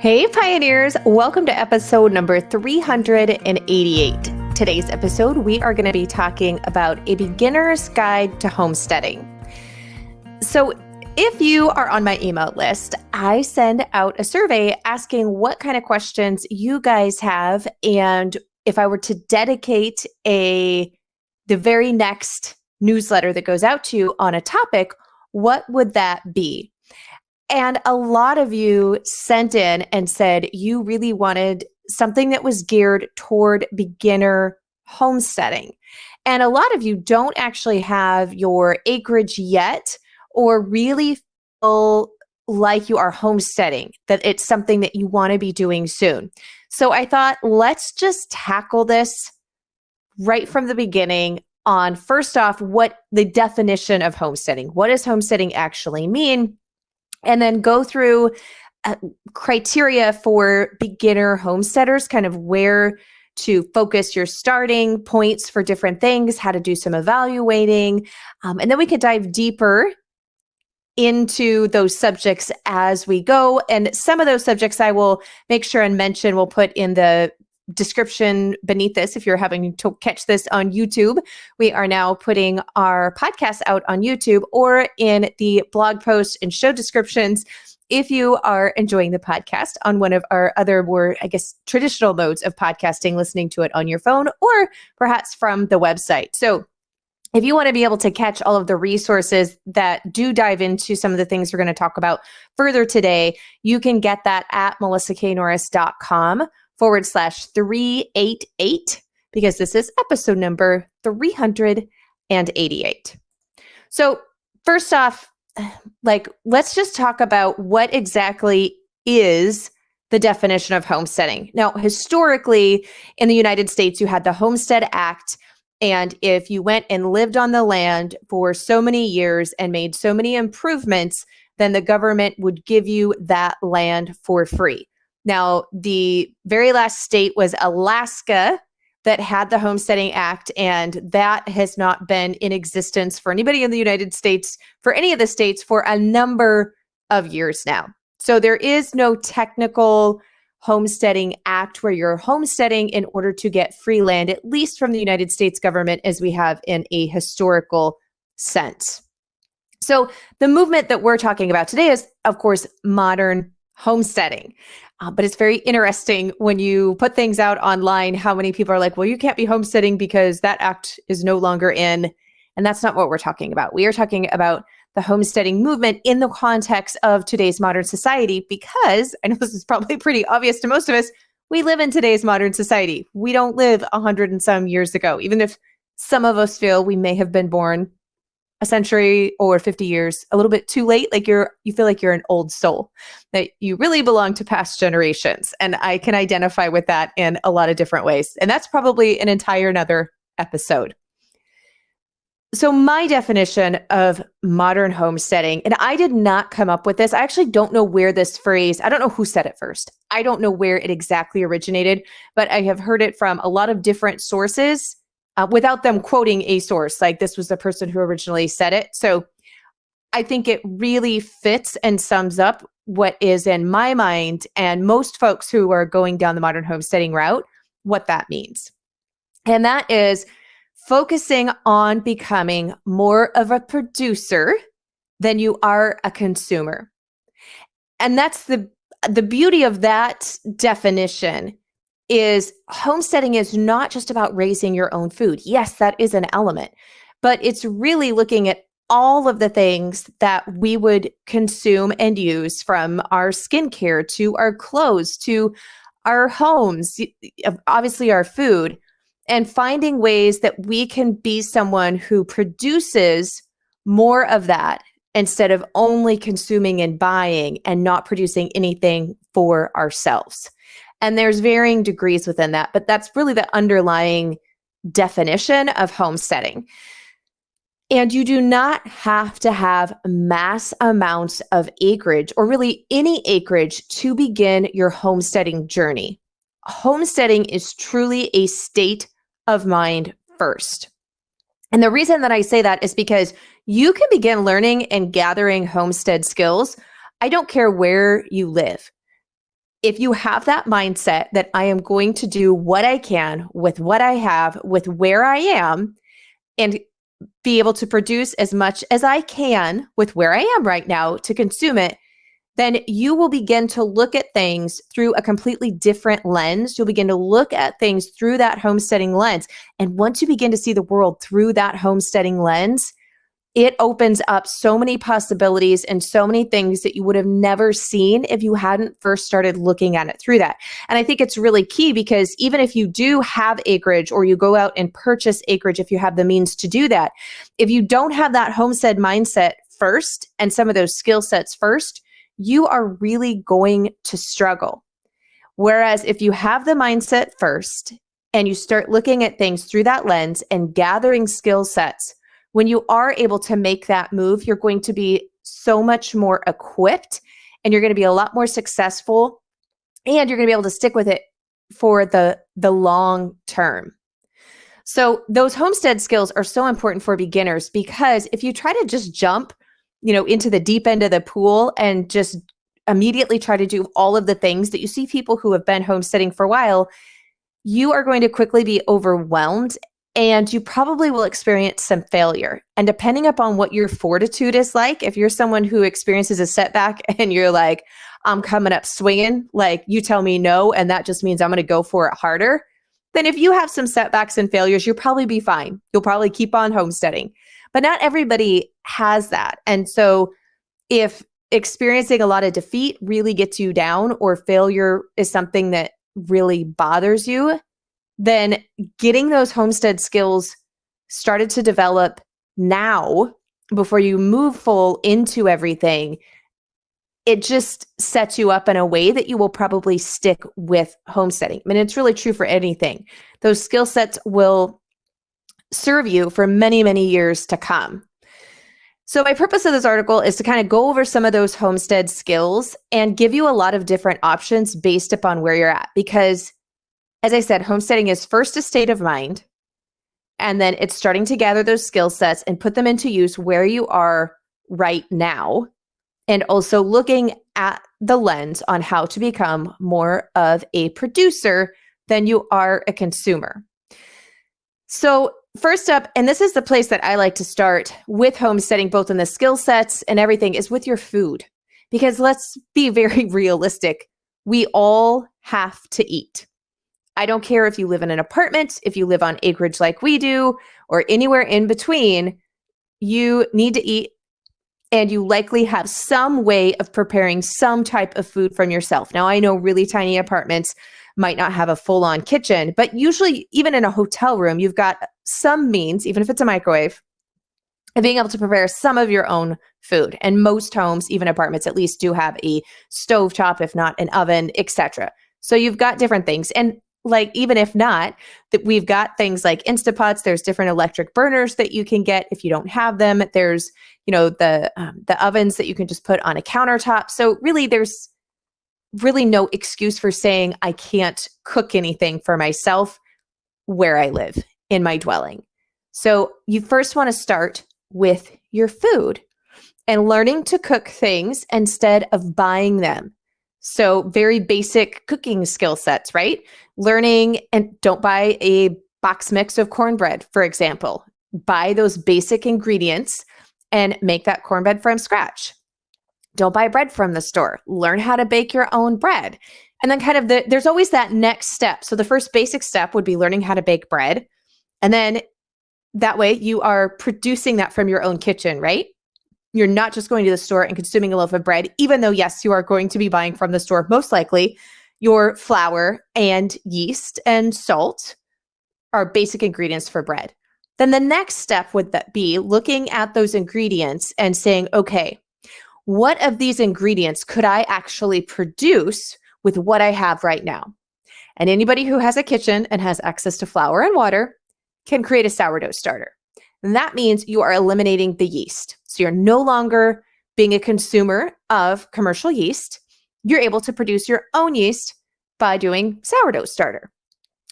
Hey pioneers, welcome to episode number 388. Today's episode, we are going to be talking about a beginner's guide to homesteading. So if you are on my email list, I send out a survey asking what kind of questions you guys have. And if I were to dedicate the very next newsletter that goes out to you on a topic, what would that be? And a lot of you sent in and said you really wanted something that was geared toward beginner homesteading. And a lot of you don't actually have your acreage yet or really feel like you are homesteading, that it's something that you want to be doing soon. So I thought, let's just tackle this right from the beginning on, first off, what the definition of homesteading. What does homesteading actually mean? And then go through criteria for beginner homesteaders, kind of where to focus your starting points for different things, how to do some evaluating. And then we could dive deeper into those subjects as we go. And some of those subjects I will make sure and mention, we'll put in the description beneath this. If you're having to catch this on YouTube, we are now putting our podcast out on YouTube or in the blog post and show descriptions if you are enjoying the podcast on one of our other more, traditional modes of podcasting, listening to it on your phone or perhaps from the website. So if you want to be able to catch all of the resources that do dive into some of the things we're going to talk about further today, you can get that at melissaknorris.com/388, because this is episode number 388. So first off, let's just talk about what exactly is the definition of homesteading. Now, historically in the United States, you had the Homestead Act. And if you went and lived on the land for so many years and made so many improvements, then the government would give you that land for free. Now, the very last state was Alaska that had the Homesteading Act, and that has not been in existence for anybody in the United States, for any of the states, for a number of years now. So there is no technical Homesteading Act where you're homesteading in order to get free land, at least from the United States government, as we have in a historical sense. So the movement that we're talking about today is, of course, modern homesteading. But it's very interesting when you put things out online, how many people are like, well, you can't be homesteading because that act is no longer in. And that's not what we're talking about. We are talking about the homesteading movement in the context of today's modern society, because I know this is probably pretty obvious to most of us. We live in today's modern society. We don't live 100 and some years ago, even if some of us feel we may have been born a century or 50 years a little bit too late. Like you feel like you're an old soul, that you really belong to past generations. And I can identify with that in a lot of different ways. And that's probably an entire another episode. So my definition of modern homesteading, and I did not come up with this. I actually don't know where this phrase, I don't know who said it first. I don't know where it exactly originated, but I have heard it from a lot of different sources without them quoting a source, like this was the person who originally said it. So I think it really fits and sums up what is in my mind and most folks who are going down the modern homesteading route, what that means. And that is focusing on becoming more of a producer than you are a consumer. And that's the beauty of that definition, is homesteading is not just about raising your own food. Yes, that is an element, but it's really looking at all of the things that we would consume and use, from our skincare to our clothes to our homes, obviously our food, and finding ways that we can be someone who produces more of that instead of only consuming and buying and not producing anything for ourselves. And there's varying degrees within that, but that's really the underlying definition of homesteading. And you do not have to have mass amounts of acreage, or really any acreage, to begin your homesteading journey. Homesteading is truly a state of mind first. And the reason that I say that is because you can begin learning and gathering homestead skills. I don't care where you live. if you have that mindset that I am going to do what I can with what I have, with where I am, and be able to produce as much as I can with where I am right now to consume it, then you will begin to look at things through a completely different lens. You'll begin to look at things through that homesteading lens. And once you begin to see the world through that homesteading lens, it opens up so many possibilities and so many things that you would have never seen if you hadn't first started looking at it through that. And I think it's really key because even if you do have acreage or you go out and purchase acreage, if you have the means to do that, if you don't have that homestead mindset first and some of those skill sets first, you are really going to struggle. Whereas if you have the mindset first and you start looking at things through that lens and gathering skill sets, when you are able to make that move, you're going to be so much more equipped and you're going to be a lot more successful and you're going to be able to stick with it for the long term. So those homestead skills are so important for beginners because if you try to just jump, into the deep end of the pool and just immediately try to do all of the things that you see people who have been homesteading for a while, you are going to quickly be overwhelmed and you probably will experience some failure. And depending upon what your fortitude is like, if you're someone who experiences a setback and you're like, I'm coming up swinging, like you tell me no, and that just means I'm going to go for it harder, then if you have some setbacks and failures, you'll probably be fine. You'll probably keep on homesteading. But not everybody has that. And so if experiencing a lot of defeat really gets you down or failure is something that really bothers you, then getting those homestead skills started to develop now before you move full into everything, it just sets you up in a way that you will probably stick with homesteading. I mean, it's really true for anything. Those skill sets will serve you for many, many years to come. So my purpose of this article is to kind of go over some of those homestead skills and give you a lot of different options based upon where you're at. Because as I said, homesteading is first a state of mind, and then it's starting to gather those skill sets and put them into use where you are right now, and also looking at the lens on how to become more of a producer than you are a consumer. So first up, and this is the place that I like to start with homesteading, both in the skill sets and everything, is with your food. Because let's be very realistic. We all have to eat. I don't care if you live in an apartment, if you live on acreage like we do, or anywhere in between, you need to eat, and you likely have some way of preparing some type of food from yourself. Now, I know really tiny apartments might not have a full-on kitchen, but usually even in a hotel room, you've got some means, even if it's a microwave, of being able to prepare some of your own food. And most homes, even apartments at least, do have a stovetop, if not an oven, etc. So you've got different things. And like, even if not, that we've got things like Instapots. There's different electric burners that you can get if you don't have them. There's, the ovens that you can just put on a countertop. So really, there's really no excuse for saying I can't cook anything for myself where I live in my dwelling. So you first want to start with your food and learning to cook things instead of buying them. So very basic cooking skill sets, right? Learning, and don't buy a box mix of cornbread, for example. Buy those basic ingredients and make that cornbread from scratch. Don't buy bread from the store. Learn how to bake your own bread. And then there's always that next step. So the first basic step would be learning how to bake bread. And then that way you are producing that from your own kitchen, right? You're not just going to the store and consuming a loaf of bread, even though, yes, you are going to be buying from the store, most likely. Your flour and yeast and salt are basic ingredients for bread. Then the next step would be looking at those ingredients and saying, okay, what of these ingredients could I actually produce with what I have right now? And anybody who has a kitchen and has access to flour and water can create a sourdough starter. And that means you are eliminating the yeast. So you're no longer being a consumer of commercial yeast. You're able to produce your own yeast by doing sourdough starter.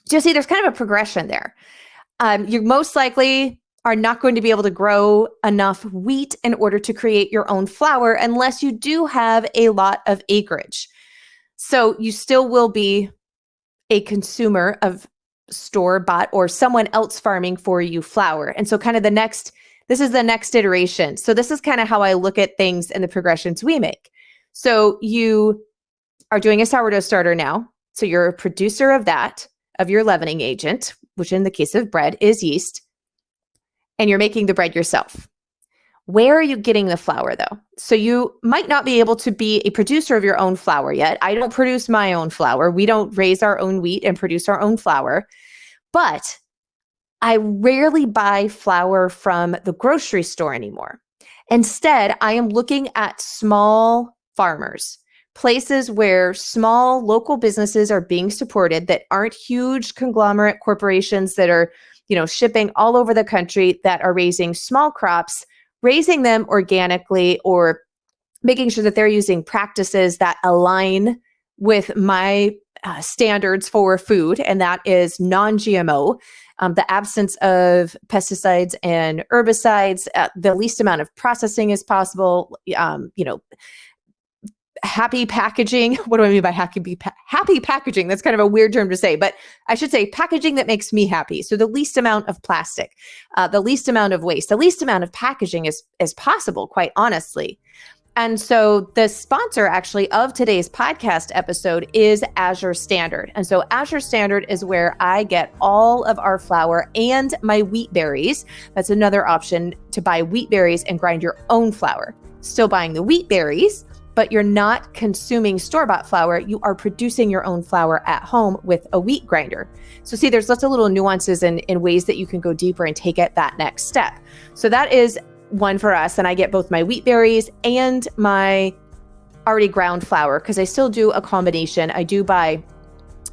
So you see, there's kind of a progression there. You most likely are not going to be able to grow enough wheat in order to create your own flour unless you do have a lot of acreage. So you still will be a consumer of store-bought or someone else farming for you flour. And so kind of this is the next iteration. So this is kind of how I look at things and the progressions we make. So you are doing a sourdough starter now. So you're a producer of that, of your leavening agent, which in the case of bread is yeast, and you're making the bread yourself. Where are you getting the flour though? So you might not be able to be a producer of your own flour yet. I don't produce my own flour. We don't raise our own wheat and produce our own flour, but I rarely buy flour from the grocery store anymore. Instead, I am looking at small farmers, places where small local businesses are being supported that aren't huge conglomerate corporations that are, shipping all over the country, that are raising small crops, raising them organically, or making sure that they're using practices that align with my standards for food, and that is non-GMO, the absence of pesticides and herbicides, the least amount of processing as possible, happy packaging. What do I mean by happy packaging? That's kind of a weird term to say, but I should say packaging that makes me happy. So the least amount of plastic, the least amount of waste, the least amount of packaging as possible, quite honestly. And so the sponsor actually of today's podcast episode is Azure Standard. And so Azure Standard is where I get all of our flour and my wheat berries. That's another option, to buy wheat berries and grind your own flour. Still buying the wheat berries, but you're not consuming store-bought flour. You are producing your own flour at home with a wheat grinder. So see, there's lots of little nuances and ways that you can go deeper and take it that next step. So that is one for us. And I get both my wheat berries and my already ground flour, because I still do a combination. I do buy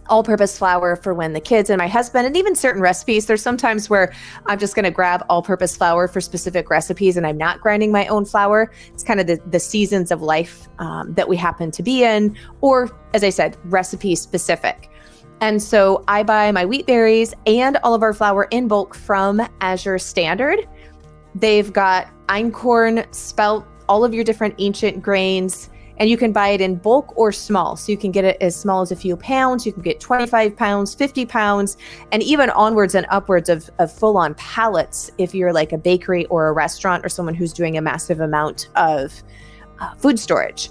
all-purpose flour for when the kids and my husband, and even certain recipes. There's sometimes where I'm just going to grab all-purpose flour for specific recipes and I'm not grinding my own flour. It's kind of the seasons of life that we happen to be in, or as I said, recipe specific. And so I buy my wheat berries and all of our flour in bulk from Azure Standard. They've got einkorn, spelt, all of your different ancient grains, and you can buy it in bulk or small. So you can get it as small as a few pounds. You can get 25 pounds, 50 pounds, and even onwards and upwards of full-on pallets if you're like a bakery or a restaurant or someone who's doing a massive amount of food storage.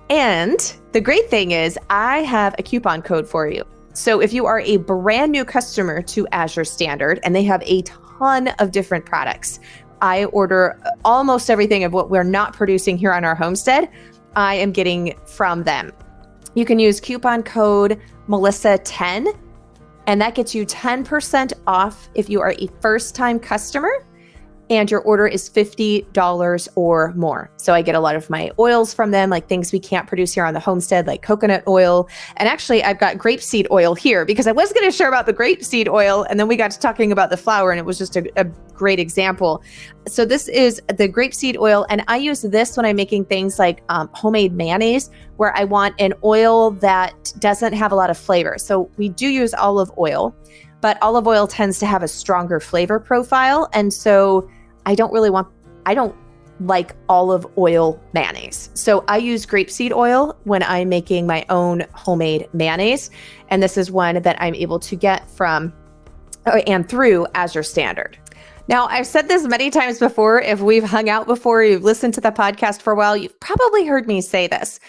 And the great thing is I have a coupon code for you. So if you are a brand new customer to Azure Standard, and they have a ton of different products, I order almost everything of what we're not producing here on our homestead, I am getting from them. You can use coupon code Melissa10, and that gets you 10% off if you are a first-time customer and your order is $50 or more. So I get a lot of my oils from them, like things we can't produce here on the homestead, like coconut oil. And actually, I've got grapeseed oil here because I was going to share about the grapeseed oil, and then we got to talking about the flour, and it was just a great example. So this is the grapeseed oil, and I use this when I'm making things like homemade mayonnaise, where I want an oil that doesn't have a lot of flavor. So we do use olive oil, but olive oil tends to have a stronger flavor profile. And so I don't like olive oil mayonnaise. So I use grapeseed oil when I'm making my own homemade mayonnaise. And this is one that I'm able to get from and through Azure Standard. Now, I've said this many times before. If we've hung out before, you've listened to the podcast for a while, you've probably heard me say this.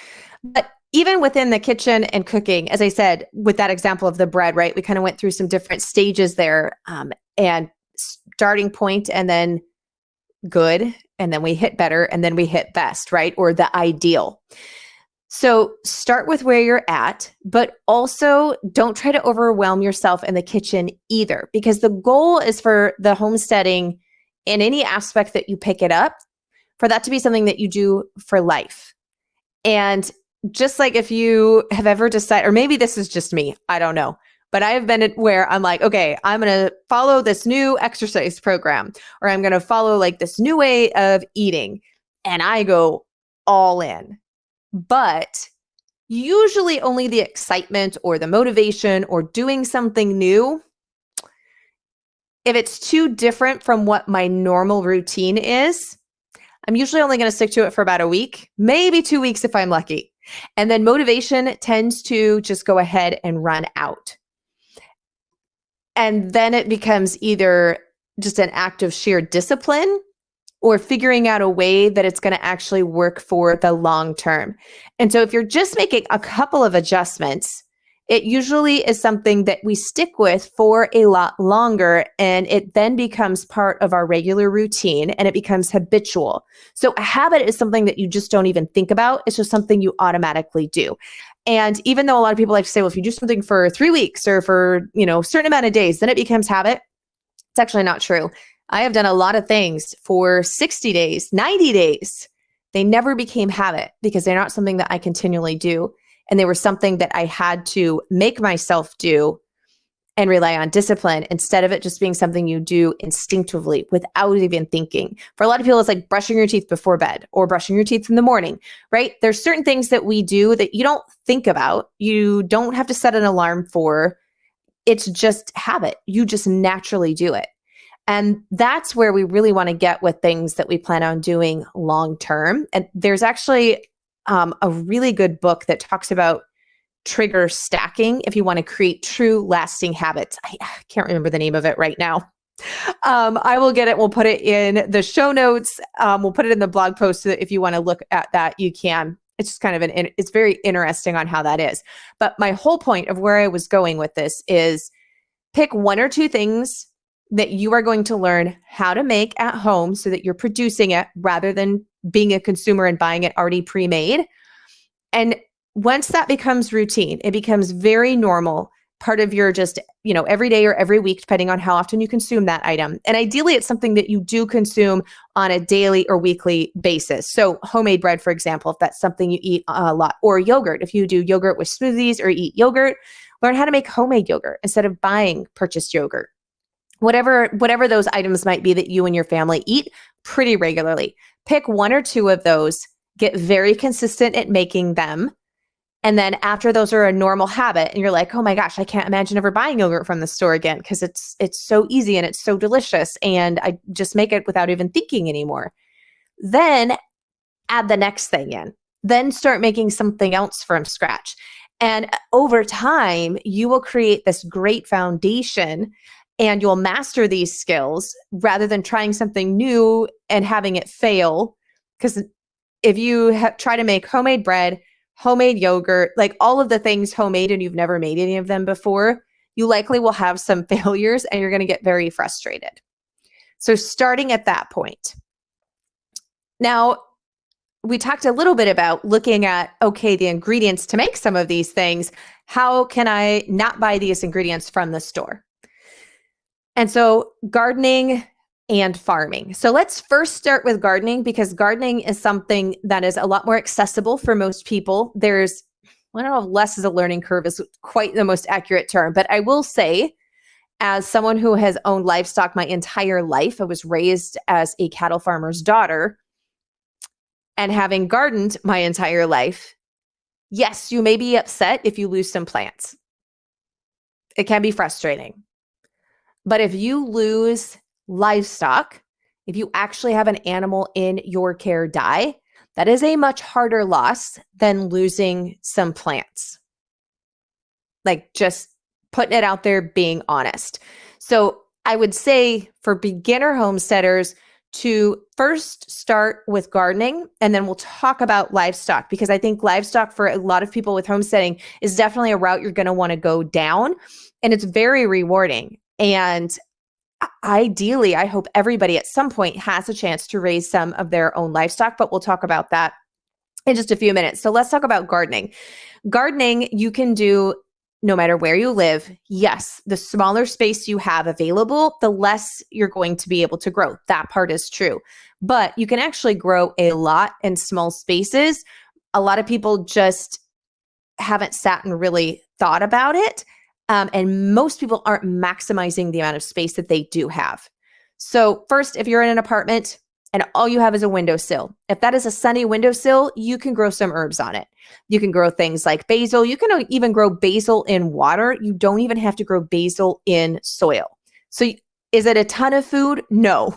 But even within the kitchen and cooking, as I said, with that example of the bread, right? We kind of went through some different stages there, and starting point, and then good, and then we hit better, and then we hit best, right? Or the ideal. So start with where you're at, but also don't try to overwhelm yourself in the kitchen either, because the goal is for the homesteading, in any aspect that you pick it up, for that to be something that you do for life. And just like if you have ever decided, or maybe this is just me, I don't know, but I have been at where I'm like, okay, I'm going to follow this new exercise program, or I'm going to follow like this new way of eating, and I go all in. But usually only the excitement or the motivation or doing something new, if it's too different from what my normal routine is, I'm usually only going to stick to it for about a week, maybe 2 weeks if I'm lucky. And then motivation tends to just go ahead and run out. And then it becomes either just an act of sheer discipline or figuring out a way that it's going to actually work for the long term. And so if you're just making a couple of adjustments, it usually is something that we stick with for a lot longer, and it then becomes part of our regular routine and it becomes habitual. So a habit is something that you just don't even think about. It's just something you automatically do. And even though a lot of people like to say, well, if you do something for 3 weeks or for, a certain amount of days, then it becomes habit. It's actually not true. I have done a lot of things for 60 days, 90 days. They never became habit because they're not something that I continually do. And they were something that I had to make myself do and rely on discipline instead of it just being something you do instinctively without even thinking. For a lot of people, it's like brushing your teeth before bed or brushing your teeth in the morning, right? There's certain things that we do that you don't think about. You don't have to set an alarm for. It's just habit. You just naturally do it. And that's where we really want to get with things that we plan on doing long term. And there's actually a really good book that talks about trigger stacking if you want to create true lasting habits. I can't remember the name of it right now. I will get it. We'll put it in the show notes. We'll put it in the blog post so that if you want to look at that, you can. It's just kind of it's very interesting on how that is. But my whole point of where I was going with this is pick one or two things that you are going to learn how to make at home so that you're producing it rather than being a consumer and buying it already pre-made. And once that becomes routine, it becomes very normal, part of your just, every day or every week, depending on how often you consume that item. And ideally, it's something that you do consume on a daily or weekly basis. So homemade bread, for example, if that's something you eat a lot, or yogurt, if you do yogurt with smoothies or eat yogurt, learn how to make homemade yogurt instead of buying purchased yogurt. Whatever those items might be that you and your family eat pretty regularly. Pick one or two of those, get very consistent at making them. And then after those are a normal habit and you're like, oh my gosh, I can't imagine ever buying yogurt from the store again because it's so easy and it's so delicious and I just make it without even thinking anymore. Then add the next thing in. Then start making something else from scratch. And over time, you will create this great foundation and you'll master these skills rather than trying something new and having it fail. Because if you try to make homemade bread, homemade yogurt, like all of the things homemade and you've never made any of them before, you likely will have some failures and you're going to get very frustrated. So starting at that point. Now, we talked a little bit about looking at, okay, the ingredients to make some of these things. How can I not buy these ingredients from the store? And so gardening and farming. So let's first start with gardening because gardening is something that is a lot more accessible for most people. I don't know if less is a learning curve is quite the most accurate term, but I will say as someone who has owned livestock my entire life, I was raised as a cattle farmer's daughter and having gardened my entire life. Yes, you may be upset if you lose some plants. It can be frustrating. But if you lose livestock, if you actually have an animal in your care die, that is a much harder loss than losing some plants. Like just putting it out there, being honest. So I would say for beginner homesteaders to first start with gardening, and then we'll talk about livestock because I think livestock for a lot of people with homesteading is definitely a route you're going to want to go down, and it's very rewarding. And ideally, I hope everybody at some point has a chance to raise some of their own livestock, but we'll talk about that in just a few minutes. So let's talk about gardening. Gardening, you can do no matter where you live. Yes, the smaller space you have available, the less you're going to be able to grow. That part is true. But you can actually grow a lot in small spaces. A lot of people just haven't sat and really thought about it. And most people aren't maximizing the amount of space that they do have. So first, if you're in an apartment and all you have is a windowsill, if that is a sunny windowsill, you can grow some herbs on it. You can grow things like basil. You can even grow basil in water. You don't even have to grow basil in soil. So is it a ton of food? No,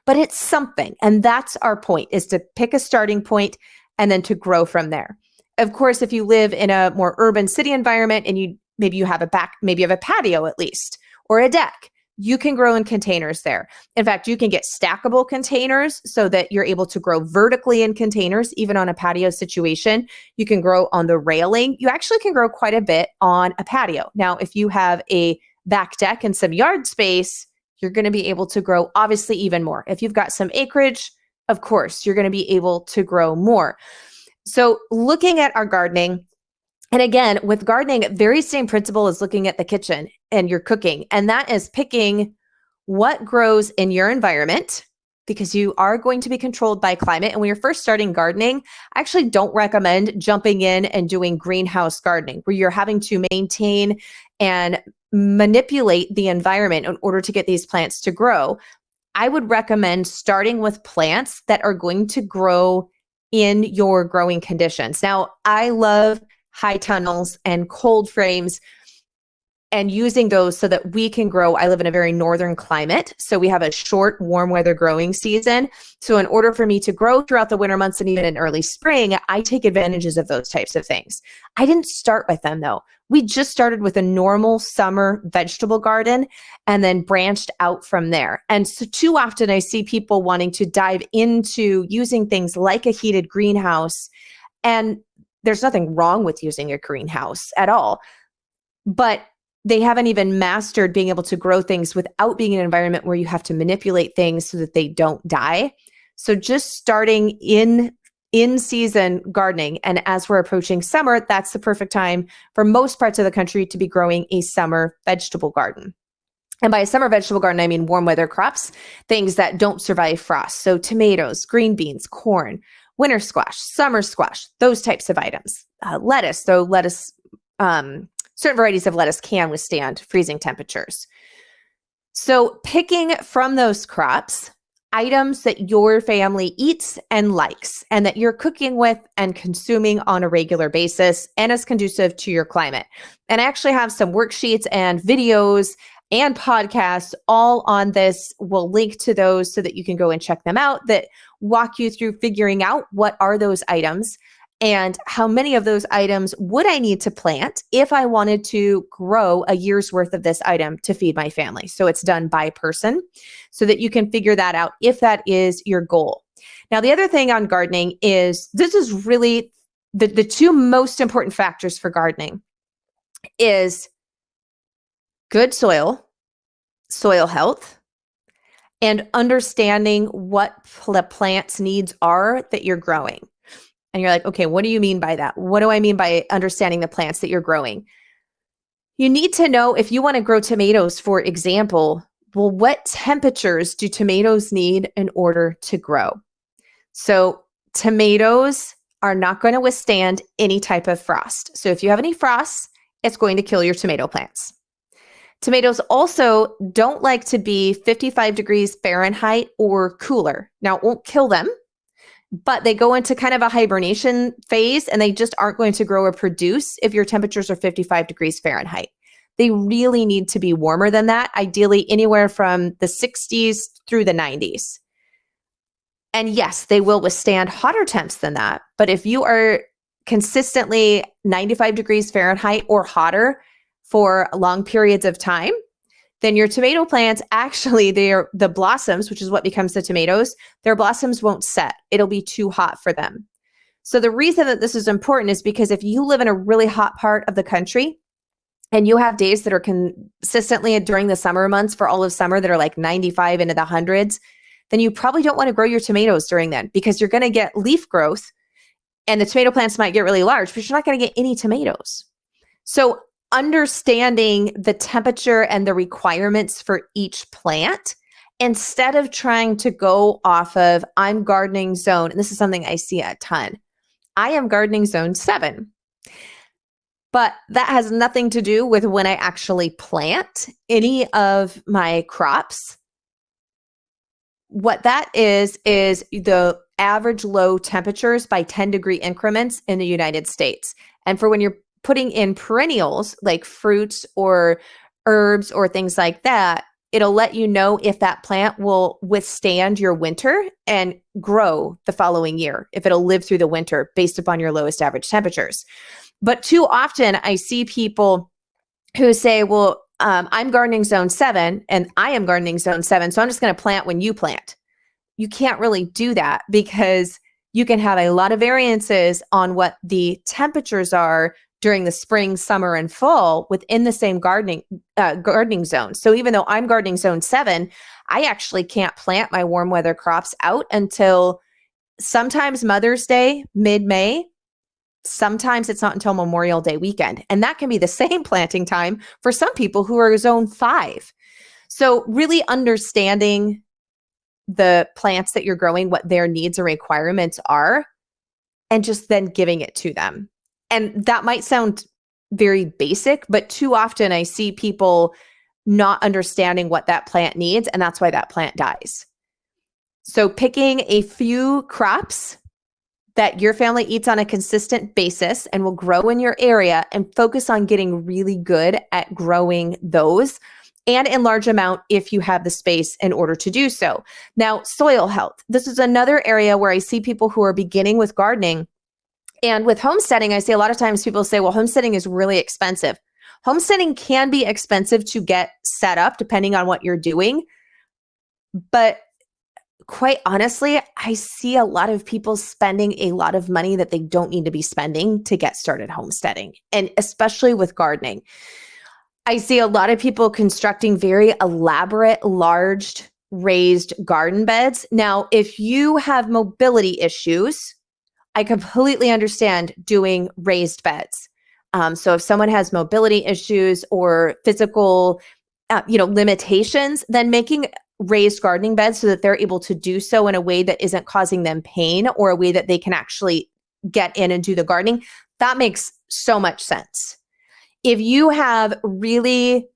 but it's something. And that's our point, is to pick a starting point and then to grow from there. of course, if you live in a more urban city environment and maybe you have a patio at least, or a deck, you can grow in containers there. In fact, you can get stackable containers so that you're able to grow vertically in containers, even on a patio situation. You can grow on the railing. You actually can grow quite a bit on a patio. Now, if you have a back deck and some yard space, you're going to be able to grow obviously even more. If you've got some acreage, of course, you're going to be able to grow more. So looking at our gardening, and again, with gardening, very same principle as looking at the kitchen and your cooking. And that is picking what grows in your environment, because you are going to be controlled by climate. And when you're first starting gardening, I actually don't recommend jumping in and doing greenhouse gardening, where you're having to maintain and manipulate the environment in order to get these plants to grow. I would recommend starting with plants that are going to grow in your growing conditions. Now, I love high tunnels and cold frames and using those so that we can grow. I live in a very northern climate, so we have a short warm weather growing season. So in order for me to grow throughout the winter months and even in early spring, I take advantages of those types of things. I didn't start with them though. We just started with a normal summer vegetable garden and then branched out from there. And so too often I see people wanting to dive into using things like a heated greenhouse, and there's nothing wrong with using a greenhouse at all, but they haven't even mastered being able to grow things without being in an environment where you have to manipulate things so that they don't die. So just starting in season gardening, and as we're approaching summer, that's the perfect time for most parts of the country to be growing a summer vegetable garden. And by a summer vegetable garden, I mean warm weather crops, things that don't survive frost. So tomatoes, green beans, corn, winter squash, summer squash, those types of items. Lettuce, though lettuce, certain varieties of lettuce can withstand freezing temperatures. So picking from those crops, items that your family eats and likes, and that you're cooking with and consuming on a regular basis, and is conducive to your climate. And I actually have some worksheets and videos and podcasts all on this. We'll link to those so that you can go and check them out, that walk you through figuring out what are those items and how many of those items would I need to plant if I wanted to grow a year's worth of this item to feed my family. So it's done by person so that you can figure that out if that is your goal. Now, the other thing on gardening is, this is really the two most important factors for gardening is good soil health, and understanding what the plant's needs are that you're growing. And you're like, okay, what do you mean by that? What do I mean by understanding the plants that you're growing? You need to know, if you want to grow tomatoes, for example, well, what temperatures do tomatoes need in order to grow? So tomatoes are not going to withstand any type of frost. So if you have any frost, it's going to kill your tomato plants. Tomatoes also don't like to be 55 degrees Fahrenheit or cooler. Now, it won't kill them, but they go into kind of a hibernation phase, and they just aren't going to grow or produce if your temperatures are 55 degrees Fahrenheit. They really need to be warmer than that, ideally anywhere from the 60s through the 90s. And yes, they will withstand hotter temps than that. But if you are consistently 95 degrees Fahrenheit or hotter for long periods of time, then your tomato plants, actually, the blossoms, which is what becomes the tomatoes, their blossoms won't set. It'll be too hot for them. So the reason that this is important is because if you live in a really hot part of the country and you have days that are consistently during the summer months for all of summer that are like 95 into the hundreds, then you probably don't want to grow your tomatoes during then, because you're going to get leaf growth and the tomato plants might get really large, but you're not going to get any tomatoes. So understanding the temperature and the requirements for each plant, instead of trying to go off of, I'm gardening zone, and this is something I see a ton, I am gardening zone 7. But that has nothing to do with when I actually plant any of my crops. What that is the average low temperatures by 10-degree increments in the United States. And for when you're putting in perennials like fruits or herbs or things like that, It'll let you know if that plant will withstand your winter and grow the following year, if it'll live through the winter based upon your lowest average temperatures. But too often I see people who say, well, I'm gardening zone 7 and I am gardening zone 7, so I'm just going to plant when you plant. You can't really do that because you can have a lot of variances on what the temperatures are during the spring, summer, and fall within the same gardening zone. So even though I'm gardening zone 7, I actually can't plant my warm weather crops out until sometimes Mother's Day, mid-May. Sometimes it's not until Memorial Day weekend. And that can be the same planting time for some people who are zone 5. So really understanding the plants that you're growing, what their needs or requirements are, and just then giving it to them. And that might sound very basic, but too often I see people not understanding what that plant needs, and that's why that plant dies. So picking a few crops that your family eats on a consistent basis and will grow in your area, and focus on getting really good at growing those, and in large amount if you have the space in order to do so. Now, soil health. This is another area where I see people who are beginning with gardening. And with homesteading, I see a lot of times people say, well, homesteading is really expensive. Homesteading can be expensive to get set up depending on what you're doing. But quite honestly, I see a lot of people spending a lot of money that they don't need to be spending to get started homesteading, and especially with gardening. I see a lot of people constructing very elaborate, large raised garden beds. Now, if you have mobility issues, I completely understand doing raised beds. So if someone has mobility issues or physical, limitations, then making raised gardening beds so that they're able to do so in a way that isn't causing them pain, or a way that they can actually get in and do the gardening, that makes so much sense. If you have really,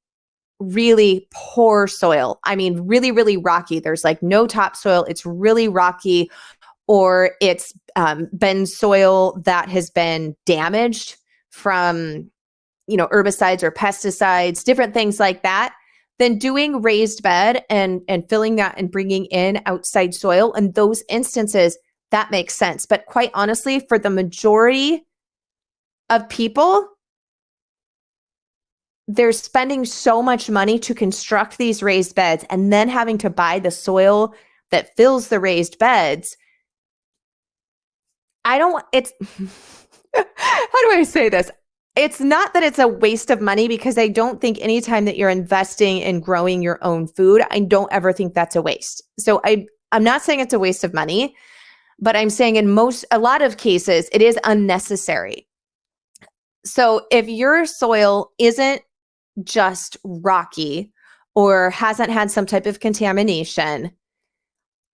really poor soil, I mean, really, really rocky, there's like no topsoil, it's really rocky, or it's been soil that has been damaged from, herbicides or pesticides, different things like that, then doing raised bed and filling that and bringing in outside soil in those instances, that makes sense. But quite honestly, for the majority of people, they're spending so much money to construct these raised beds and then having to buy the soil that fills the raised beds. How do I say this? It's not that it's a waste of money, because I don't think anytime that you're investing in growing your own food, I don't ever think that's a waste. So I'm not saying it's a waste of money, but I'm saying a lot of cases, it is unnecessary. So if your soil isn't just rocky or hasn't had some type of contamination,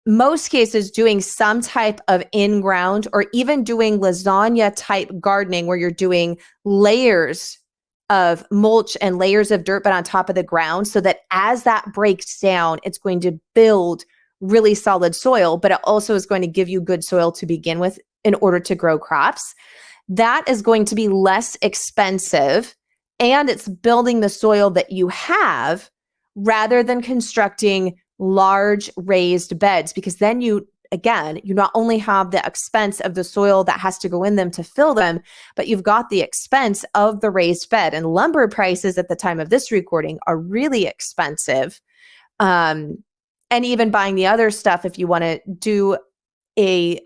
most cases doing some type of in-ground, or even doing lasagna type gardening where you're doing layers of mulch and layers of dirt but on top of the ground, so that as that breaks down, it's going to build really solid soil, but it also is going to give you good soil to begin with in order to grow crops. That is going to be less expensive, and it's building the soil that you have rather than constructing large raised beds, because then you not only have the expense of the soil that has to go in them to fill them, but you've got the expense of the raised bed. And lumber prices at the time of this recording are really expensive. And even buying the other stuff, if you want to do a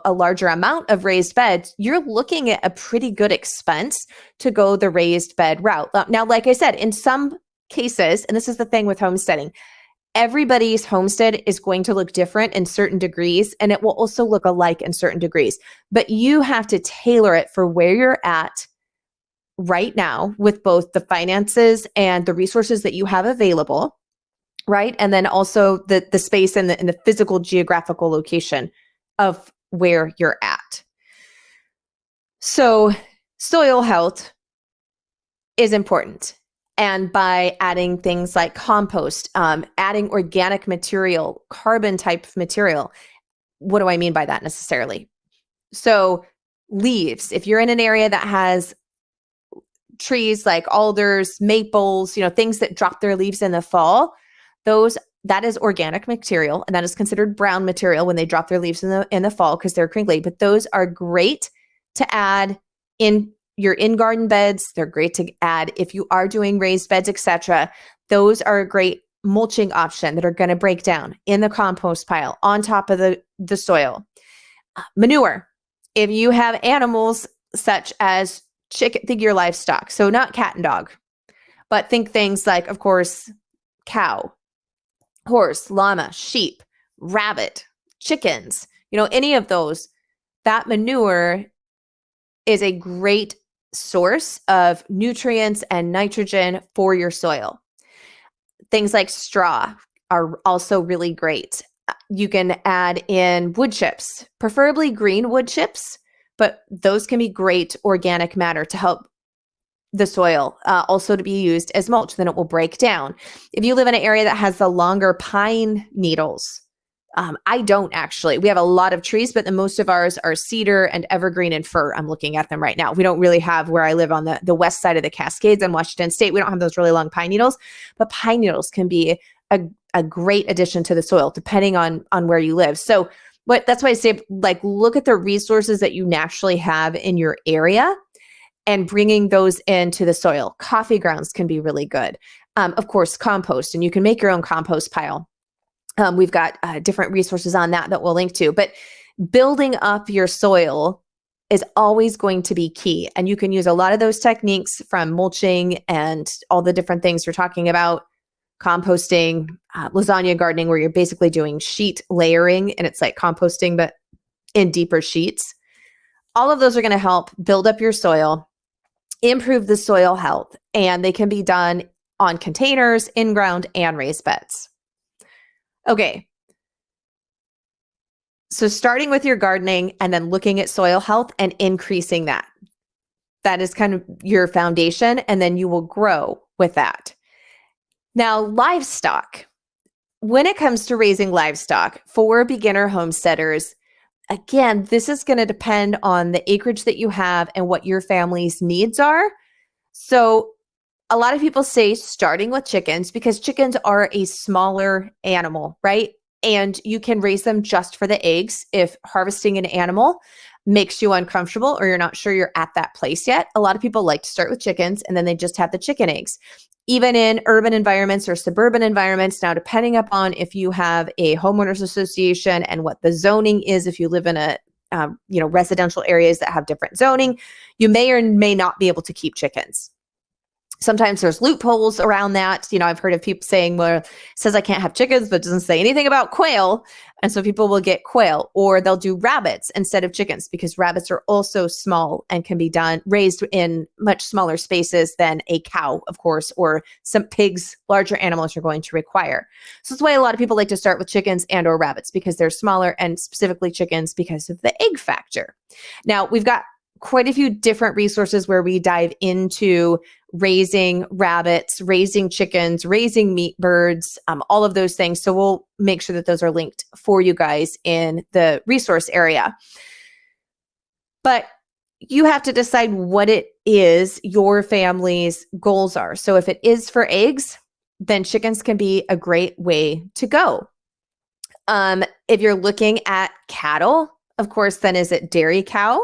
larger amount of raised beds, you're looking at a pretty good expense to go the raised bed route. Now, like I said, in some cases, and this is the thing with homesteading, everybody's homestead is going to look different in certain degrees, and it will also look alike in certain degrees. But you have to tailor it for where you're at right now with both the finances and the resources that you have available, right? And then also the space and the physical geographical location of where you're at. So soil health is important. And by adding things like compost, adding organic material, carbon type of material. What do I mean by that necessarily? So leaves, if you're in an area that has trees like alders, maples, things that drop their leaves in the fall, That is organic material, and that is considered brown material when they drop their leaves in the fall because they're crinkly. But those are great to add in your in-garden beds. They're great to add if you are doing raised beds, etc. Those are a great mulching option that are going to break down in the compost pile on top of the soil. Manure. If you have animals such as chicken, think your livestock. So not cat and dog, but think things like, of course, cow, horse, llama, sheep, rabbit, chickens, any of those. That manure is a great source of nutrients and nitrogen for your soil. Things like straw are also really great. You can add in wood chips, preferably green wood chips, but those can be great organic matter to help the soil, also to be used as mulch. Then it will break down. If you live in an area that has the longer pine needles, I don't actually. We have a lot of trees, but the most of ours are cedar and evergreen and fir. I'm looking at them right now. We don't really have, where I live on the west side of the Cascades in Washington State, we don't have those really long pine needles, but pine needles can be a great addition to the soil depending on where you live. So that's why I say, look at the resources that you naturally have in your area and bringing those into the soil. Coffee grounds can be really good. Of course, compost, and you can make your own compost pile. We've got different resources on that we'll link to, but building up your soil is always going to be key. And you can use a lot of those techniques from mulching and all the different things we're talking about, composting, lasagna gardening, where you're basically doing sheet layering, and it's like composting, but in deeper sheets. All of those are going to help build up your soil, improve the soil health, and they can be done on containers, in ground, and raised beds. Okay. So starting with your gardening and then looking at soil health and increasing that. That is kind of your foundation, and then you will grow with that. Now, livestock. When it comes to raising livestock for beginner homesteaders, again, this is going to depend on the acreage that you have and what your family's needs are. So a lot of people say starting with chickens because chickens are a smaller animal, right? And you can raise them just for the eggs. If harvesting an animal makes you uncomfortable or you're not sure you're at that place yet, a lot of people like to start with chickens and then they just have the chicken eggs. Even in urban environments or suburban environments, now depending upon if you have a homeowners association and what the zoning is, if you live in a residential areas that have different zoning, you may or may not be able to keep chickens. Sometimes there's loopholes around that. I've heard of people saying, well, it says I can't have chickens, but it doesn't say anything about quail. And so people will get quail, or they'll do rabbits instead of chickens because rabbits are also small and can be raised in much smaller spaces than a cow, of course, or some pigs, larger animals are going to require. So that's why a lot of people like to start with chickens and or rabbits because they're smaller, and specifically chickens because of the egg factor. Now, we've got quite a few different resources where we dive into raising rabbits, raising chickens, raising meat birds, all of those things. So we'll make sure that those are linked for you guys in the resource area. But you have to decide what it is your family's goals are. So if it is for eggs, then chickens can be a great way to go. If you're looking at cattle, of course, then is it dairy cow?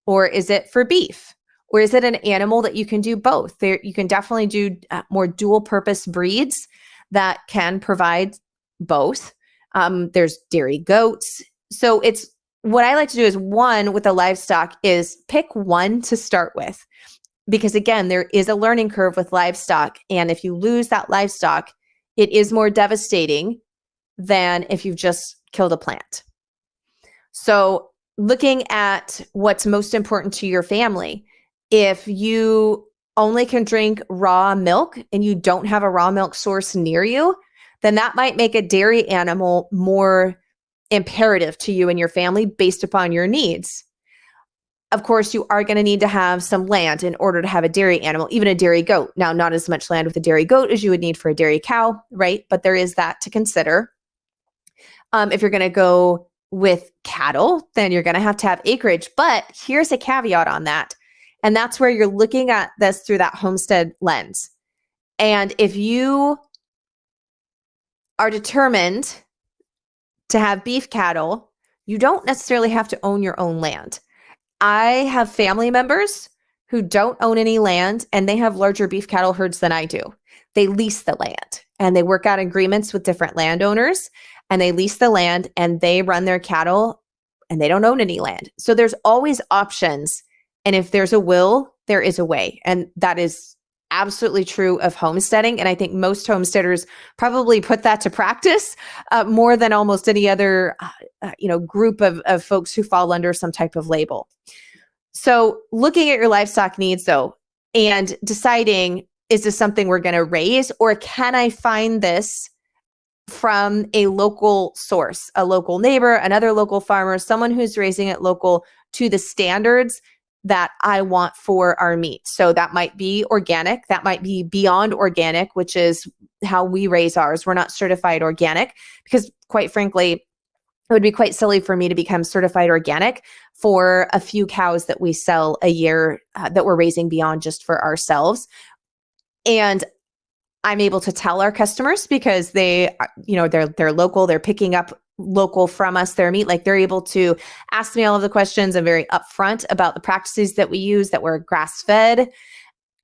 Or is it for beef? Or is it an animal that you can do both? You can definitely do more dual purpose breeds that can provide both. There's dairy goats. So it's what I like to do is one with the livestock is pick one to start with. Because again, there is a learning curve with livestock. And if you lose that livestock, it is more devastating than if you've just killed a plant. So looking at what's most important to your family. If you only can drink raw milk and you don't have a raw milk source near you, then that might make a dairy animal more imperative to you and your family based upon your needs. Of course, you are going to need to have some land in order to have a dairy animal, even a dairy goat. Now, not as much land with a dairy goat as you would need for a dairy cow, right? But there is that to consider. If you're going to go with cattle, then you're going to have acreage. But here's a caveat on that. And that's where you're looking at this through that homestead lens. And if you are determined to have beef cattle, you don't necessarily have to own your own land. I have family members who don't own any land, and they have larger beef cattle herds than I do. They lease the land, and they work out agreements with different landowners, and they lease the land, and they run their cattle, and they don't own any land. So there's always options. And if there's a will, there is a way. And that is absolutely true of homesteading. And I think most homesteaders probably put that to practice more than almost any other group of folks who fall under some type of label. So looking at your livestock needs, though, and deciding, is this something we're going to raise, or can I find this from a local source, a local neighbor, another local farmer, someone who's raising it local to the standards that I want for our meat. So that might be organic, that might be beyond organic, which is how we raise ours. We're not certified organic because, quite frankly, it would be quite silly for me to become certified organic for a few cows that we sell a year that we're raising beyond just for ourselves. And I'm able to tell our customers because they're local, they're picking up local from us, their meat. Like, they're able to ask me all of the questions and very upfront about the practices that we use, that we're grass fed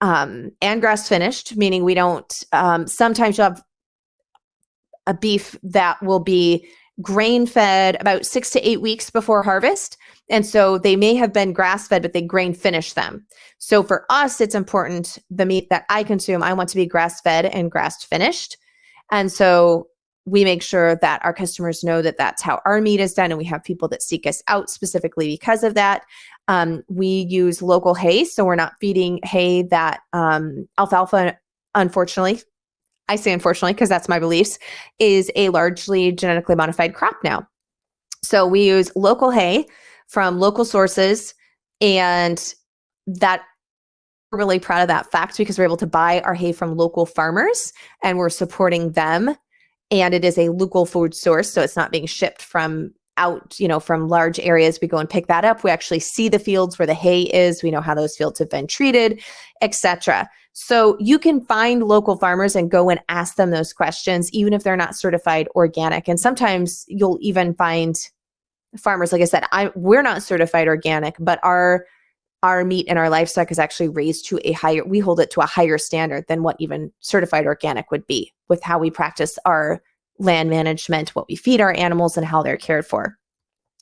and grass finished, meaning we don't, sometimes you'll have a beef that will be grain fed about 6 to 8 weeks before harvest. And so they may have been grass fed, but they grain finish them. So for us, it's important, the meat that I consume, I want to be grass fed and grass finished. And so we make sure that our customers know that that's how our meat is done. And we have people that seek us out specifically because of that. We use local hay. So we're not feeding hay that alfalfa, unfortunately, I say unfortunately because that's my beliefs, is a largely genetically modified crop now. So we use local hay from local sources, and that we're really proud of that fact because we're able to buy our hay from local farmers and we're supporting them. And it is a local food source, so it's not being shipped from from large areas. We go and pick that up. We actually see the fields where the hay is. We know how those fields have been treated, etc. So you can find local farmers and go and ask them those questions, even if they're not certified organic. And sometimes you'll even find farmers, like I said, we're not certified organic, but our meat and our livestock is actually raised to we hold it to a higher standard than what even certified organic would be, with how we practice our land management, what we feed our animals, and how they're cared for.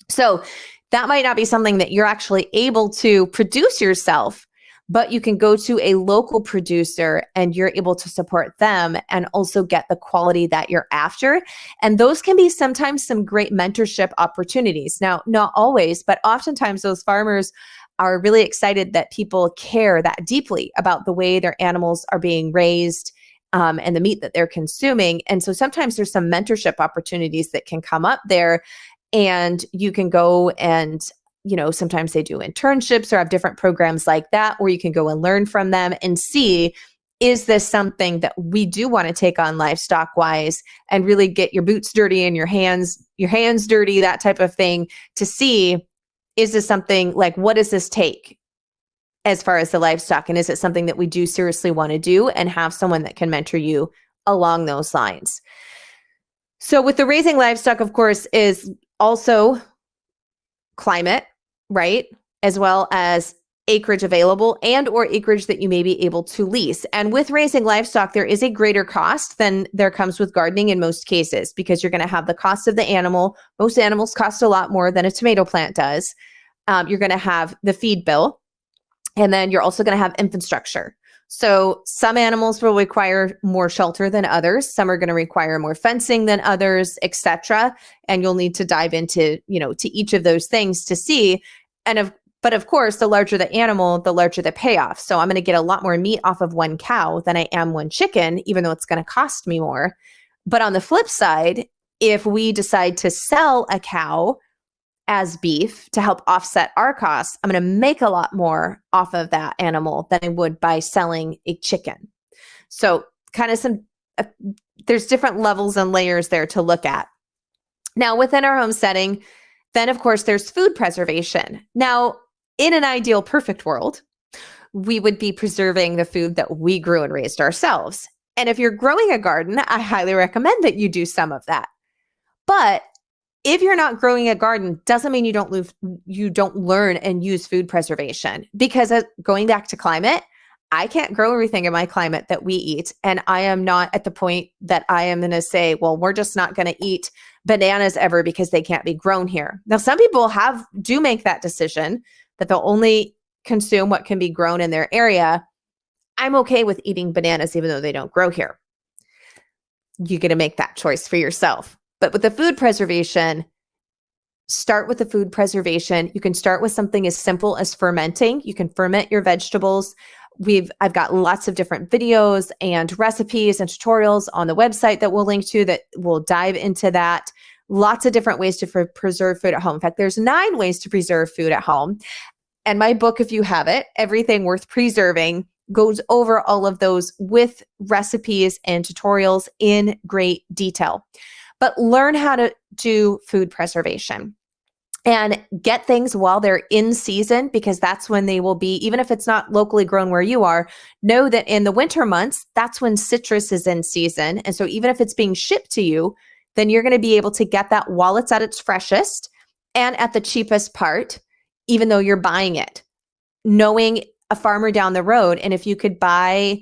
So that might not be something that you're actually able to produce yourself, but you can go to a local producer and you're able to support them and also get the quality that you're after. And those can be sometimes some great mentorship opportunities. Now, not always, but oftentimes those farmers are really excited that people care that deeply about the way their animals are being raised and the meat that they're consuming. And so sometimes there's some mentorship opportunities that can come up there, and you can go and, sometimes they do internships or have different programs like that where you can go and learn from them and see, is this something that we do want to take on livestock wise, and really get your boots dirty and your hands dirty, that type of thing, to see, is this something, like, what does this take as far as the livestock? And is it something that we do seriously want to do, and have someone that can mentor you along those lines? So with the raising livestock, of course, is also climate, right? As well as acreage available and or acreage that you may be able to lease. And with raising livestock, there is a greater cost than there comes with gardening in most cases, because you're going to have the cost of the animal. Most animals cost a lot more than a tomato plant does. You're going to have the feed bill, and then you're also going to have infrastructure. So some animals will require more shelter than others. Some are going to require more fencing than others, etc. And you'll need to dive into, to each of those things to see. But of course, the larger the animal, the larger the payoff. So I'm going to get a lot more meat off of one cow than I am one chicken, even though it's going to cost me more. But on the flip side, if we decide to sell a cow as beef to help offset our costs, I'm going to make a lot more off of that animal than I would by selling a chicken. So kind of there's different levels and layers there to look at. Now, within our homesteading, then of course there's food preservation. Now, in an ideal perfect world, we would be preserving the food that we grew and raised ourselves. And if you're growing a garden, I highly recommend that you do some of that. But if you're not growing a garden, doesn't mean you don't learn and use food preservation. Because going back to climate, I can't grow everything in my climate that we eat. And I am not at the point that I am going to say, well, we're just not going to eat bananas ever because they can't be grown here. Now, some people do make that decision that they'll only consume what can be grown in their area. I'm okay with eating bananas even though they don't grow here. You get to make that choice for yourself. But with the food preservation, start with the food preservation. You can start with something as simple as fermenting. You can ferment your vegetables. I've got lots of different videos and recipes and tutorials on the website that we'll link to that will dive into that. Lots of different ways to preserve food at home. In fact, there's 9 ways to preserve food at home. And my book, if you have it, Everything Worth Preserving, goes over all of those with recipes and tutorials in great detail. But learn how to do food preservation and get things while they're in season, because that's when they will be, even if it's not locally grown where you are, know that in the winter months, that's when citrus is in season. And so even if it's being shipped to you, then you're going to be able to get that while it's at its freshest and at the cheapest part, even though you're buying it. Knowing a farmer down the road, and if you could buy,